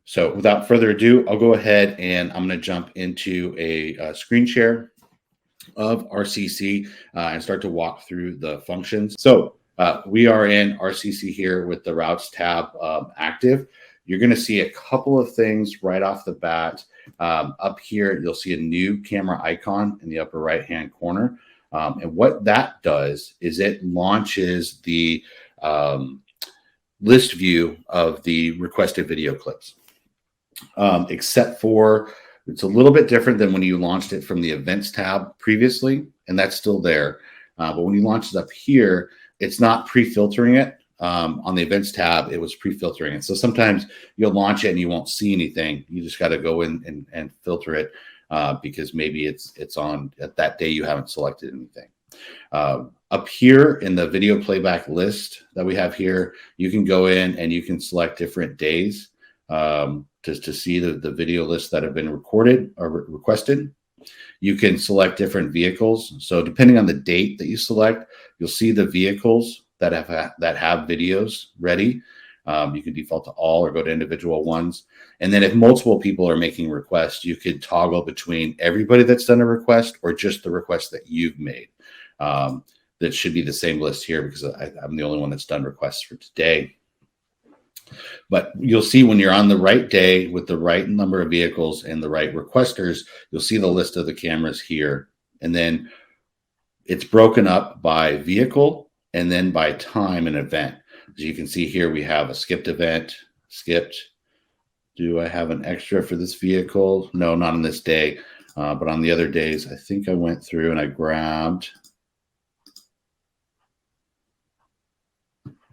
So without further ado, I'll go ahead and I'm going to jump into a screen share of RCC and start to walk through the functions. So we are in RCC here with the routes tab active. You're going to see a couple of things right off the bat. Up here, you'll see a new camera icon in the upper right-hand corner. And what that does is it launches the list view of the requested video clips, except for it's a little bit different than when you launched it from the events tab previously, and that's still there. But when you launch it up here, it's not pre-filtering it. On the events tab, it was pre-filtering it. So sometimes you'll launch it and you won't see anything. You just got to go in and filter it because maybe it's on at that day you haven't selected anything. Up here in the video playback list that we have here, you can go in and you can select different days to see the video lists that have been recorded or requested. You can select different vehicles. So depending on the date that you select, you'll see the vehicles that have videos ready. You can default to all or go to individual ones. And then if multiple people are making requests, you could toggle between everybody that's done a request or just the request that you've made. That should be the same list here because I'm the only one that's done requests for today. But you'll see when you're on the right day with the right number of vehicles and the right requesters, you'll see the list of the cameras here. And then it's broken up by vehicle and then by time and event. As you can see here, we have a skipped event, skipped. Do I have an extra for this vehicle? No, not on this day. But on the other days, I think I went through and I grabbed.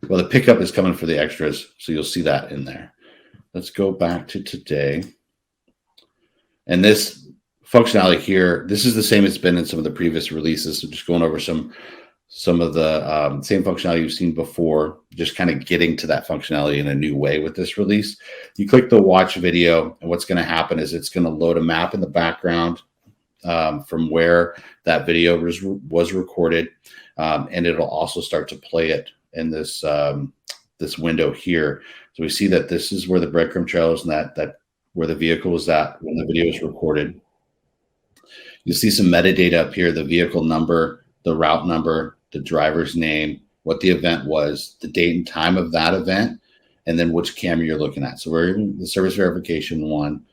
Well, the pickup is coming for the extras, so you'll see that in there. Let's go back to today. And this functionality here, this is the same it's been in some of the previous releases. So just going over some of the same functionality you've seen before, just kind of getting to that functionality in a new way with this release. You click the watch video, and what's going to happen is it's going to load a map in the background from where that video was recorded, and it'll also start to play it in this this window here. So we see that this is where the breadcrumb trail is and that where the vehicle was at when the video was recorded. You'll see some metadata up here, the vehicle number, the route number, the driver's name, what the event was, the date and time of that event, and then which camera you're looking at. So we're in the service verification one.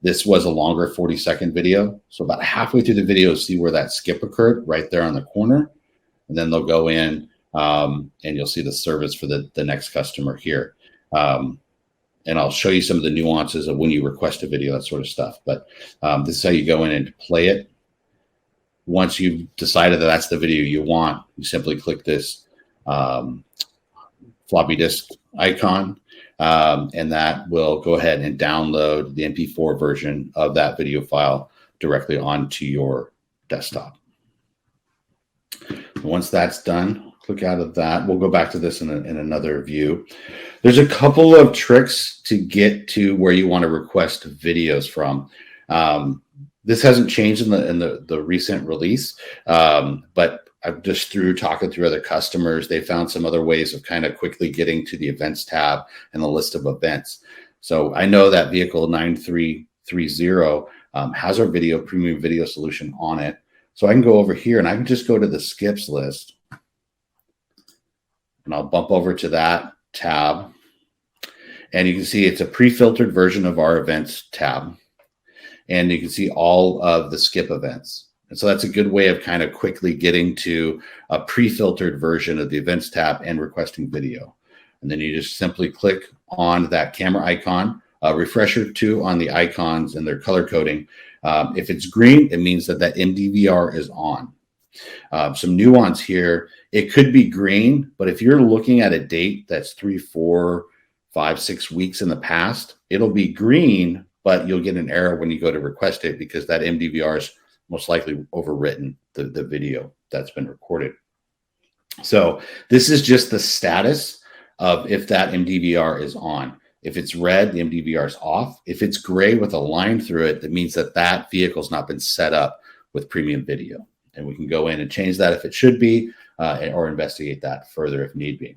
This was a longer 40-second video. So about halfway through the video, see where that skip occurred right there on the corner. And then they'll go in and you'll see the service for the next customer here. And I'll show you some of the nuances of when you request a video, that sort of stuff. But this is how you go in and play it. Once you've decided that that's the video you want, you simply click this floppy disk icon, and that will go ahead and download the MP4 version of that video file directly onto your desktop. Once that's done, click out of that. We'll go back to this in another view. There's a couple of tricks to get to where you want to request videos from. This hasn't changed in the recent release, but I've just talking through other customers, they found some other ways of kind of quickly getting to the events tab and the list of events. So I know that vehicle 9330 has our premium video solution on it. So I can go over here and I can just go to the skips list and I'll bump over to that tab. And you can see it's a pre-filtered version of our events tab. And you can see all of the skip events. And so that's a good way of kind of quickly getting to a pre-filtered version of the events tab and requesting video. And then you just simply click on that camera icon, refresh or two on the icons and their color coding. If it's green, it means that MDVR is on. Some nuance here, it could be green, but if you're looking at a date that's 3, 4, 5, 6 weeks in the past, it'll be green, but you'll get an error when you go to request it because that MDVR is most likely overwritten the video that's been recorded. So this is just the status of if that MDVR is on. If it's red, the MDVR is off. If it's gray with a line through it, that means that vehicle's not been set up with premium video. And we can go in and change that if it should be, or investigate that further if need be.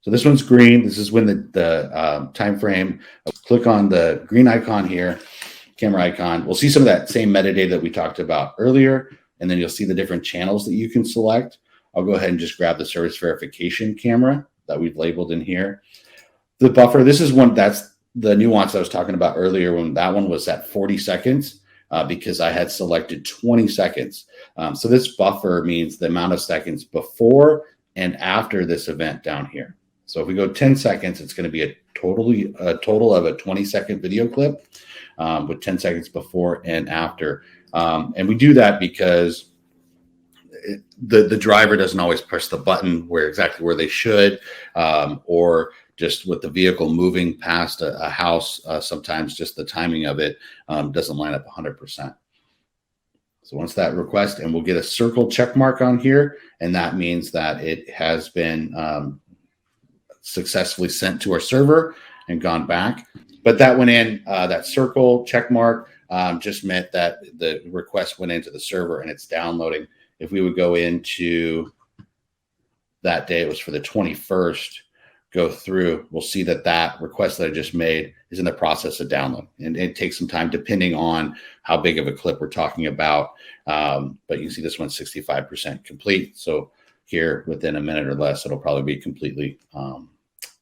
So this one's green. This is when the time frame. Click on the green icon here, camera icon. We'll see some of that same metadata that we talked about earlier, and then you'll see the different channels that you can select. I'll go ahead and just grab the service verification camera that we've labeled in here. The buffer, this is one, that's the nuance I was talking about earlier when that one was at 40 seconds because I had selected 20 seconds. So this buffer means the amount of seconds before and after this event down here. So if we go 10 seconds, it's going to be a total of a 20-second video clip with 10 seconds before and after. And we do that because the driver doesn't always push the button exactly where they should, or just with the vehicle moving past a house, sometimes just the timing of it doesn't line up 100%. So once that request, and we'll get a circle check mark on here, and that means that it has been successfully sent to our server and gone back. But that went in, that circle check mark just meant that the request went into the server and it's downloading. If we would go into that day, it was for the 21st, go through, we'll see that that request that I just made is in the process of download. And it takes some time depending on how big of a clip we're talking about. But you can see this one's 65% complete. So here within a minute or less, it'll probably be completely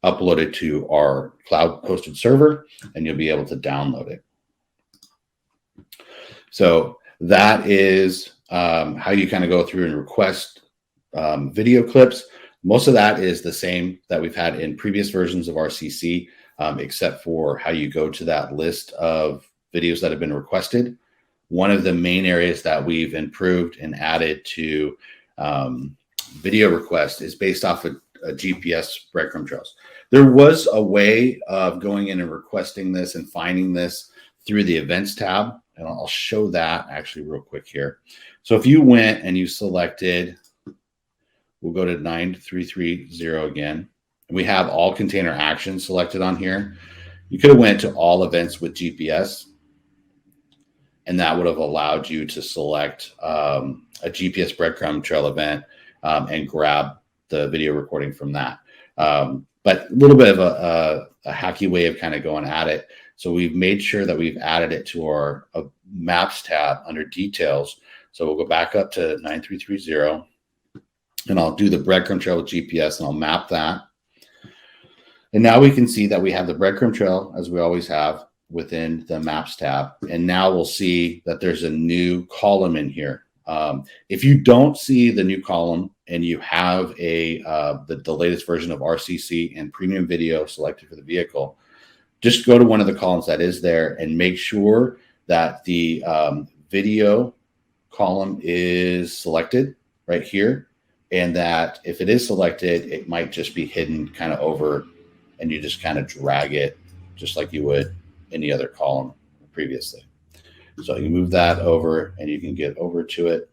uploaded to our cloud hosted server, and you'll be able to download it. So that is how you kind of go through and request video clips. Most of that is the same that we've had in previous versions of RCC, except for how you go to that list of videos that have been requested. One of the main areas that we've improved and added to video request is based off of GPS breadcrumb trails. There was a way of going in and requesting this and finding this through the events tab, and I'll show that actually real quick here. So if you went and you selected, we'll go to 9330 again, and we have all container actions selected on here. You could have went to all events with GPS, and that would have allowed you to select a GPS breadcrumb trail event and grab the video recording from that. But a little bit of a hacky way of kind of going at it. So we've made sure that we've added it to our maps tab under details. So we'll go back up to 9330, and I'll do the breadcrumb trail with GPS, and I'll map that. And now we can see that we have the breadcrumb trail, as we always have, within the maps tab. And now we'll see that there's a new column in here. If you don't see the new column and you have the latest version of RCC and premium video selected for the vehicle, just go to one of the columns that is there and make sure that the video column is selected right here. And that if it is selected, it might just be hidden kind of over, and you just kind of drag it just like you would any other column previously. So you move that over and you can get over to it.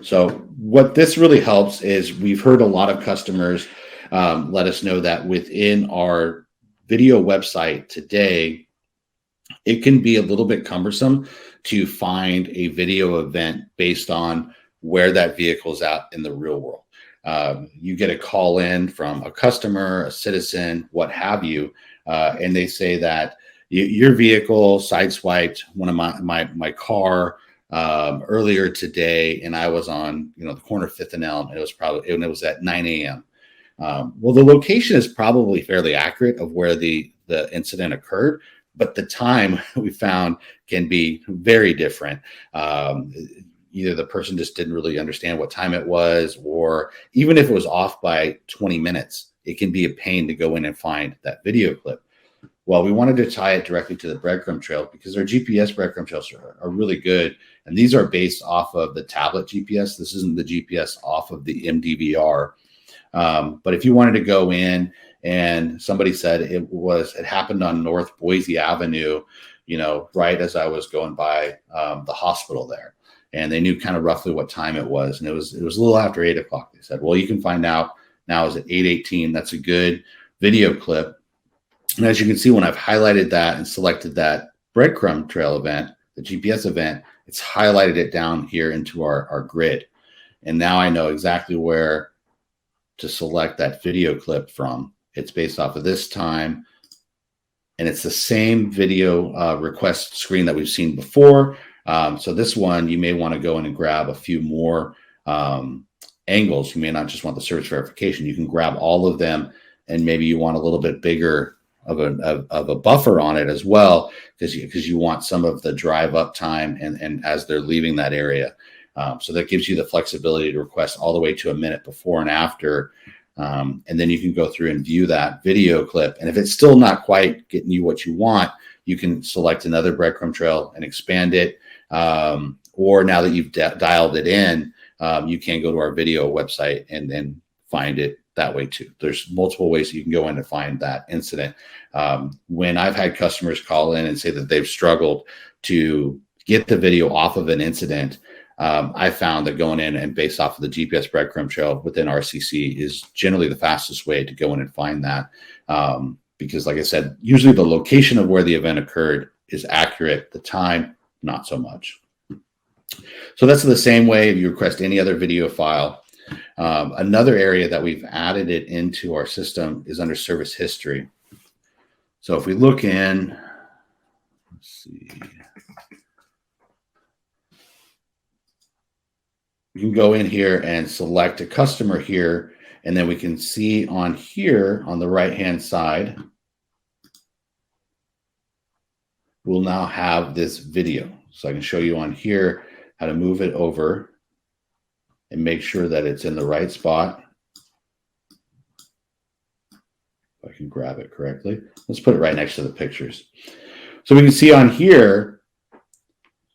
So what this really helps is we've heard a lot of customers let us know that within our video website today, it can be a little bit cumbersome to find a video event based on where that vehicle is at in the real world. You get a call in from a customer, a citizen, what have you, and they say that your vehicle sideswiped one of my car earlier today, and I was on the corner of 5th and Elm, and it was at 9 a.m. Well, the location is probably fairly accurate of where the incident occurred, but the time we found can be very different. Either the person just didn't really understand what time it was, or even if it was off by 20 minutes, it can be a pain to go in and find that video clip. Well, we wanted to tie it directly to the breadcrumb trail because our GPS breadcrumb trails are really good. And these are based off of the tablet GPS. This isn't the GPS off of the MDVR. But if you wanted to go in and somebody said it happened on North Boise Avenue, right as I was going by the hospital there. And they knew kind of roughly what time it was. And it was a little after 8 o'clock. They said, well, you can find out now is at 8:18. That's a good video clip. And as you can see, when I've highlighted that and selected that breadcrumb trail event, the GPS event, it's highlighted it down here into our grid. And now I know exactly where to select that video clip from. It's based off of this time, and it's the same video request screen that we've seen before. So this one, you may want to go in and grab a few more angles. You may not just want the service verification. You can grab all of them, and maybe you want a little bit bigger of a buffer on it as well, because you want some of the drive up time and as they're leaving that area. So that gives you the flexibility to request all the way to a minute before and after. And then you can go through and view that video clip. And if it's still not quite getting you what you want, you can select another breadcrumb trail and expand it. Or now that you've dialed it in, you can go to our video website and then find it that way too. There's multiple ways you can go in and find that incident. When I've had customers call in and say that they've struggled to get the video off of an incident, I found that going in and based off of the GPS breadcrumb trail within RCC is generally the fastest way to go in and find that. Because like I said, usually the location of where the event occurred is accurate, the time, not so much. So that's the same way if you request any other video file. Another area that we've added it into our system is under service history. So if we look in, let's see. We can go in here and select a customer here, and then we can see on here on the right-hand side, we'll now have this video. So I can show you on here how to move it over and make sure that it's in the right spot. If I can grab it correctly. Let's put it right next to the pictures. So we can see on here,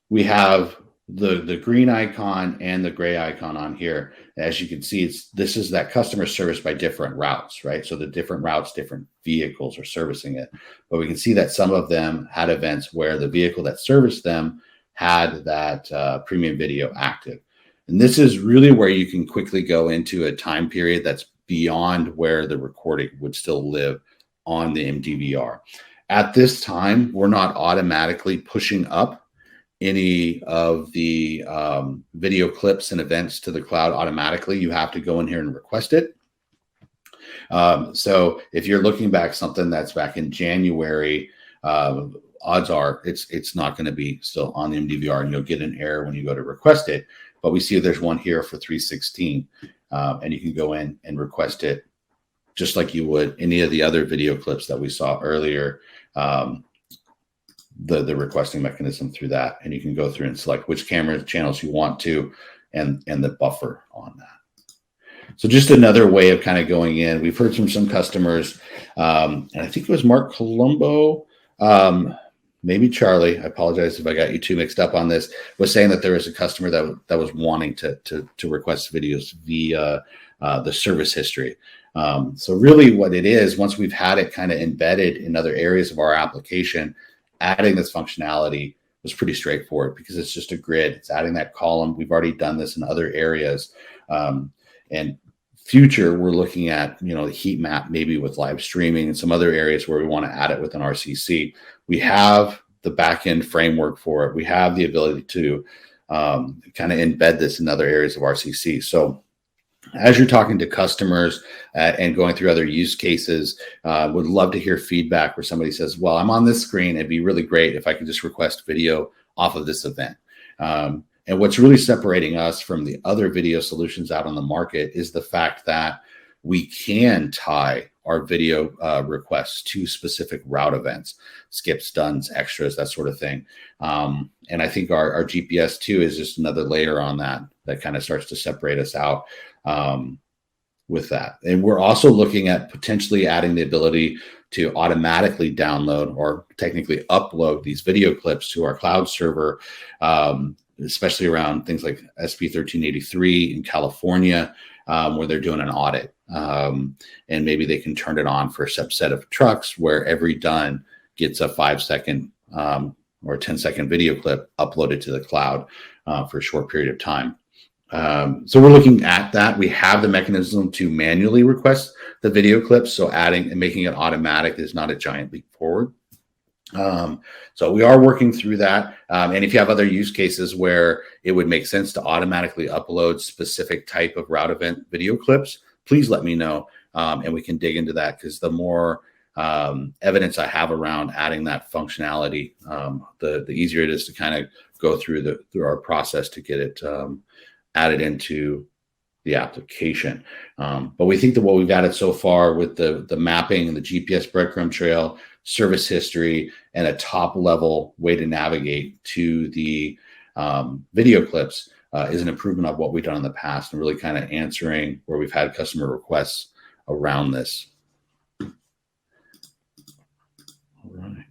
we have the green icon and the gray icon on here. As you can see, this is that customer service by different routes, right? So the different routes, different vehicles are servicing it. But we can see that some of them had events where the vehicle that serviced them had that premium video active. And this is really where you can quickly go into a time period that's beyond where the recording would still live on the MDVR. At this time, we're not automatically pushing up any of the video clips and events to the cloud automatically. You have to go in here and request it. So if you're looking back something that's back in January, odds are it's not going to be still on the MDVR, and you'll get an error when you go to request it. But we see there's one here for 3/16, and you can go in and request it just like you would any of the other video clips that we saw earlier. The requesting mechanism through that, and you can go through and select which camera channels you want to, and the buffer on that. So just another way of kind of going in. We've heard from some customers, and I think it was Mark Colombo, maybe Charlie, I apologize if I got you two mixed up on this, was saying that there was a customer that was wanting to request videos via the service history. So really what it is, once we've had it kind of embedded in other areas of our application, adding this functionality was pretty straightforward because it's just a grid. It's adding that column. We've already done this in other areas. And future, we're looking at, the heat map, maybe with live streaming and some other areas where we want to add it within RCC. We have the backend framework for it. We have the ability to kind of embed this in other areas of RCC. So as you're talking to customers and going through other use cases, would love to hear feedback where somebody says, well, I'm on this screen. It'd be really great if I could just request video off of this event. And what's really separating us from the other video solutions out on the market is the fact that we can tie our video requests to specific route events, skips, duns, extras, that sort of thing. And I think our GPS too is just another layer on that kind of starts to separate us out with that. And we're also looking at potentially adding the ability to automatically download or technically upload these video clips to our cloud server, especially around things like SB 1383 in California, where they're doing an audit. And maybe they can turn it on for a subset of trucks where every done gets a 5-second or 10-second video clip uploaded to the cloud for a short period of time. So we're looking at that. We have the mechanism to manually request the video clips. So adding and making it automatic is not a giant leap forward. So we are working through that. And if you have other use cases where it would make sense to automatically upload specific type of route event video clips, please let me know, and we can dig into that, because the more evidence I have around adding that functionality, the easier it is to kind of go through our process to get it added into the application. But we think that what we've added so far with the mapping and the GPS breadcrumb trail, service history, and a top level way to navigate to the video clips is an improvement of what we've done in the past, and really kind of answering where we've had customer requests around this. All right.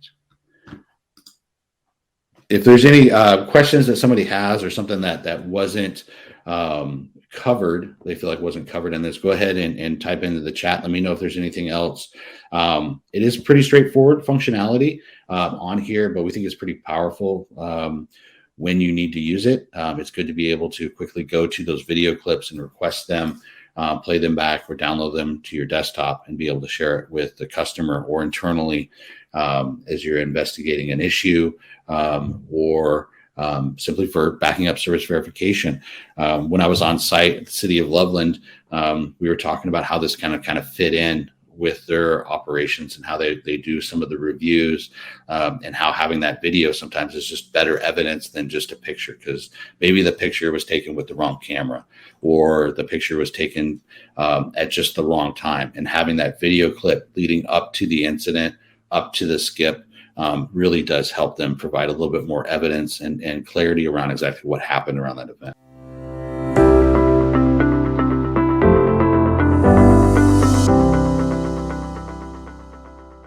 If there's any questions that somebody has, or something that wasn't covered, they feel like wasn't covered in this, go ahead and type into the chat. Let me know if there's anything else. It is pretty straightforward functionality on here, but we think it's pretty powerful when you need to use it. It's good to be able to quickly go to those video clips and request them, play them back, or download them to your desktop and be able to share it with the customer or internally as you're investigating an issue, or simply for backing up service verification. When I was on site at the City of Loveland, we were talking about how this kind of fit in with their operations and how they do some of the reviews, and how having that video sometimes is just better evidence than just a picture, because maybe the picture was taken with the wrong camera, or the picture was taken at just the wrong time. And having that video clip leading up to the incident, up to the skip, really does help them provide a little bit more evidence and clarity around exactly what happened around that event.